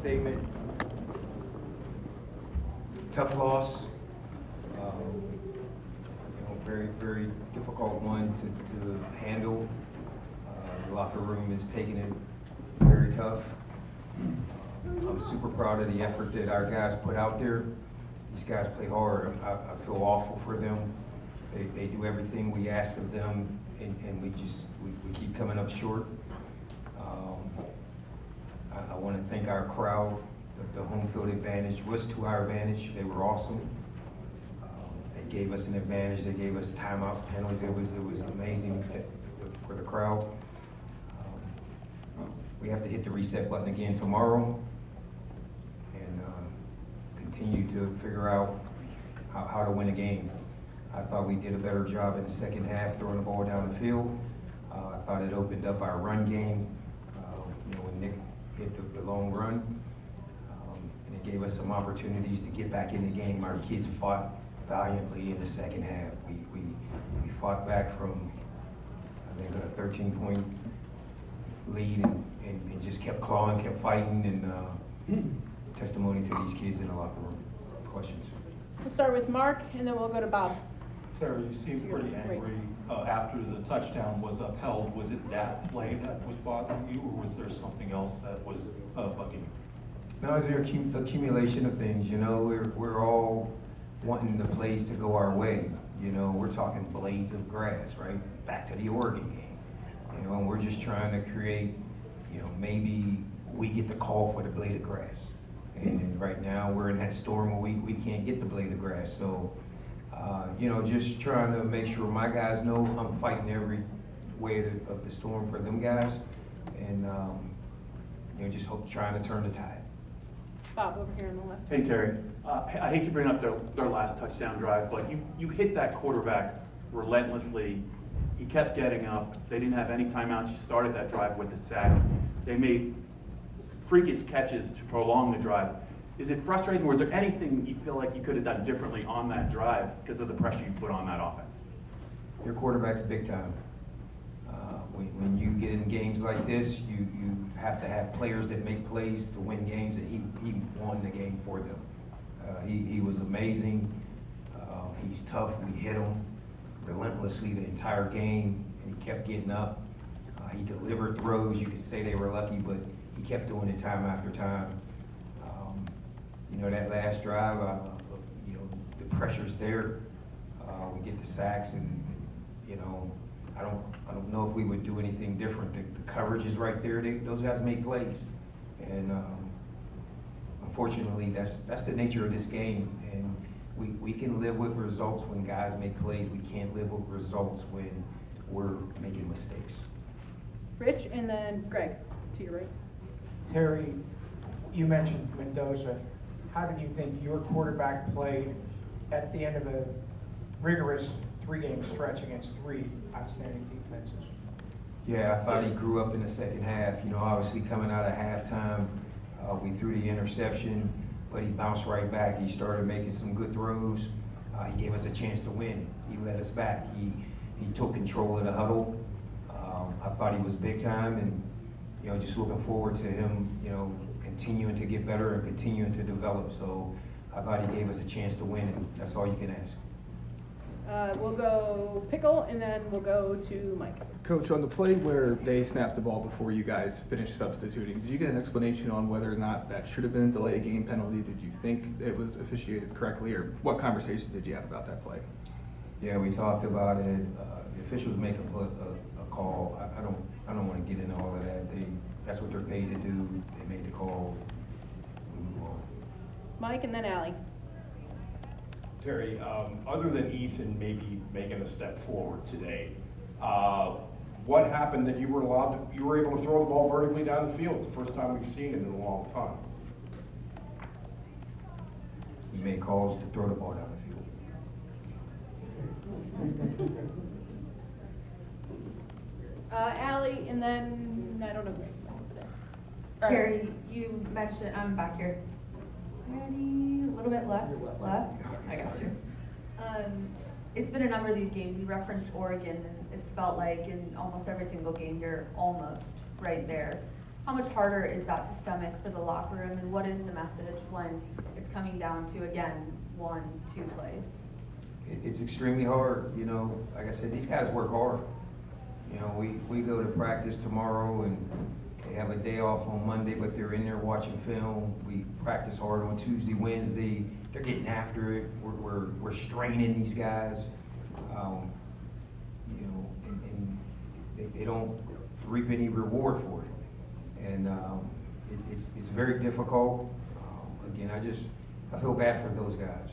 statement. Tough loss. Very, very difficult one to handle. The locker room is taking it very tough. I'm super proud of the effort that our guys put out there. These guys play hard. I feel awful for them. They do everything we ask of them, and we keep coming up short. I want to thank our crowd. The home field advantage was to our advantage. They were awesome. They gave us an advantage. They gave us timeouts, penalties. It was amazing for the crowd. We have to hit the reset button again tomorrow and continue to figure out how to win a game. I thought we did a better job in the second half throwing the ball down the field. I thought it opened up our run game. When Nick hit the long run, and it gave us some opportunities to get back in the game. Our kids fought valiantly in the second half. We fought back from, I think, a 13-point lead and just kept clawing, kept fighting, and testimony to these kids in the locker room. Questions? We'll start with Mark, and then we'll go to Bob. Sarah, you seemed pretty angry after the touchdown was upheld. Was it that play that was bothering you, or was there something else that was bugging you? No, it's an accumulation of things. We're all wanting the plays to go our way. We're talking blades of grass, right? Back to the Oregon game. And we're just trying to create, maybe we get the call for the blade of grass. And right now we're in that storm where we can't get the blade of grass. So, just trying to make sure my guys know I'm fighting every way of the storm for them guys. And, just trying to turn the tide. Bob, over here on the left. Hey, Terry. I hate to bring up their last touchdown drive, but you hit that quarterback relentlessly. He kept getting up. They didn't have any timeouts. You started that drive with a sack. They made freakish catches to prolong the drive. Is it frustrating, or is there anything you feel like you could have done differently on that drive because of the pressure you put on that offense? Your quarterback's big time. When you get in games like this, you have to have players that make plays to win games, and he won the game for them. He was amazing. He's tough. We hit him relentlessly the entire game, and he kept getting up. He delivered throws. You could say they were lucky, but he kept doing it time after time. That last drive, the pressure's there. We get the sacks, and I don't know if we would do anything different. The coverage is right there. Those guys make plays, and unfortunately, that's the nature of this game. And we can live with results when guys make plays. We can't live with results when we're making mistakes. Rich, and then Greg, to your right. Terry, you mentioned Mendoza. How did you think your quarterback played at the end of a rigorous three-game stretch against three outstanding defenses? Yeah, I thought he grew up in the second half. Obviously coming out of halftime, we threw the interception, but he bounced right back. He started making some good throws. He gave us a chance to win. He led us back. He took control of the huddle. I thought he was big time, and just looking forward to him, continuing to get better and continuing to develop. So I thought he gave us a chance to win, and that's all you can ask. We'll go Pickle, and then we'll go to Mike. Coach, on the play where they snapped the ball before you guys finished substituting, did you get an explanation on whether or not that should have been a delay game penalty? Did you think it was officiated correctly, or what conversations did you have about that play? Yeah, we talked about it. The officials make a call. I don't want to get into all of that. That's what they're paid to do. They made the call. We move on. Mike, and then Allie. Terry, other than Ethan maybe making a step forward today, what happened that you were able to throw the ball vertically down the field? The first time we've seen it in a long time. We made calls to throw the ball down the field. Allie, and then, I don't know. Terry, you mentioned, I'm back here. Ready, a little bit left? I got you. It's been a number of these games. You referenced Oregon, and it's felt like in almost every single game you're almost right there. how much harder is that to stomach for the locker room, and what is the message when it's coming down to, again, 1-2 plays? It's extremely hard, you know, like I said, these guys work hard. You know, we go to practice tomorrow and they have a day off on Monday, but they're in there watching film. We practice hard on Tuesday, Wednesday. They're getting after it. We're straining these guys. You know, and they don't reap any reward for it. And it's very difficult. Again, I feel bad for those guys.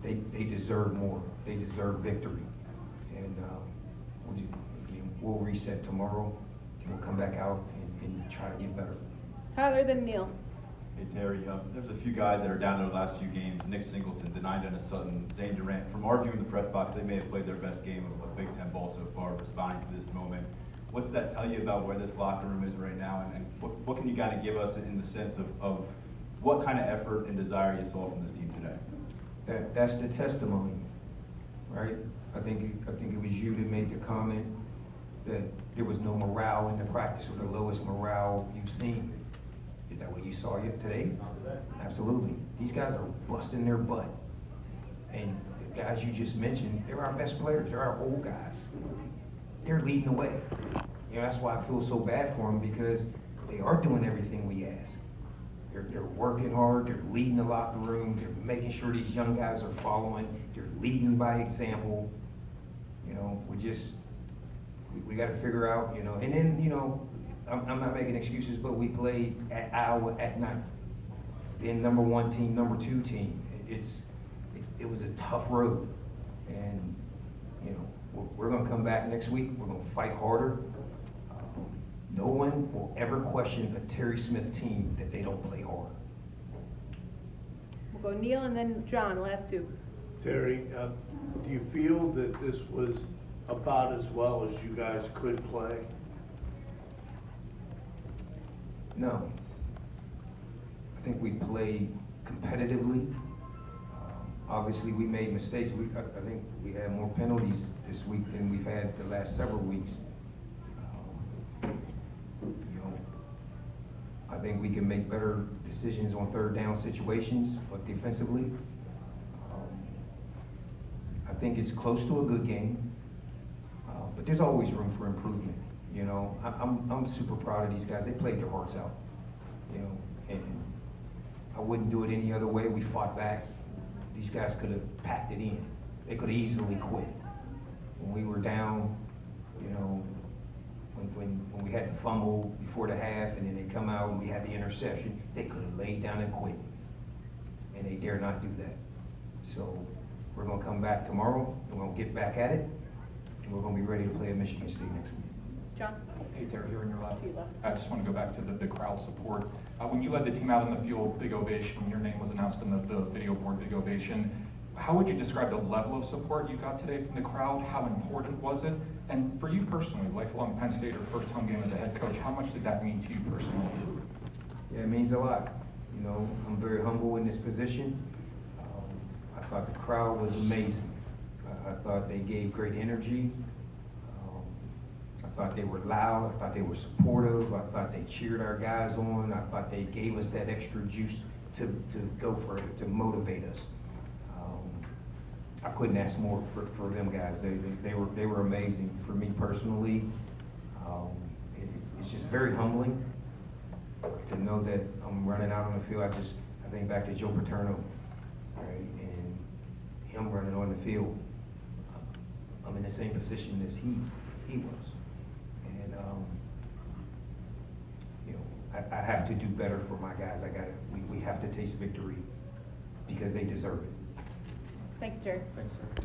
They deserve more. They deserve victory. And we'll reset tomorrow, and we'll come back out and try to get better. Tyler, then Neil. Hey Terry, there's a few guys that are down there the last few games. Nick Singleton, Dennis-Sutton, Zane Durant. From our view in the press box, they may have played their best game of Big Ten ball so far, responding to this moment. What's that tell you about where this locker room is right now, and what can you kind of give us in the sense of what kind of effort and desire you saw from this team today? That's the testimony, right? I think it was you that made the comment that there was no morale in the practice, or the lowest morale you've seen. Is that what you saw today? Absolutely. These guys are busting their butt. And the guys you just mentioned, they're our best players. They're our old guys. They're leading the way. You know, that's why I feel so bad for them, because they are doing everything we ask. They're working hard. They're leading the locker room. They're making sure these young guys are following. They're leading by example. You know, we got to figure out, you know, and then, you know, I'm not making excuses, but we played at Iowa at night. Then number 1 team, number 2 team. It was a tough road, and you know, we're going to come back next week. We're going to fight harder. No one will ever question a Terry Smith team that they don't play hard. We'll go Neil and then John, last two. Terry, do you feel that this was about as well as you guys could play? No. I think we played competitively. Obviously, we made mistakes. I think we had more penalties this week than we've had the last several weeks. You know, I think we can make better decisions on third down situations, but defensively, I think it's close to a good game. But there's always room for improvement. You know, I'm super proud of these guys. They played their hearts out. You know, and I wouldn't do it any other way. We fought back. These guys could have packed it in. They could have easily quit. When we were down, you know, when we had the fumble before the half, and then they come out and we had the interception, they could have laid down and quit. And they dare not do that. So we're going to come back tomorrow, and we're going to get back at it, and we're going to be ready to play at Michigan State next week. John? Hey, Terry, here on your left. To your left. I just want to go back to the crowd support. When you led the team out on the field, big ovation, your name was announced on the video board, big ovation. How would you describe the level of support you got today from the crowd? How important was it? And for you personally, lifelong Penn State or first home game as a head coach, how much did that mean to you personally? Yeah, it means a lot. You know, I'm very humble in this position. I thought the crowd was amazing. I thought they gave great energy. I thought they were loud. I thought they were supportive. I thought they cheered our guys on. I thought they gave us that extra juice to go for it, to motivate us. I couldn't ask more for them guys. They were amazing. For me personally, it's just very humbling to know that I'm running out on the field. I think back to Joe Paterno, right, and him running on the field. I'm in the same position as he was. And, you know, I have to do better for my guys. We have to taste victory because they deserve it. Thank you, Jerry. Thanks, sir.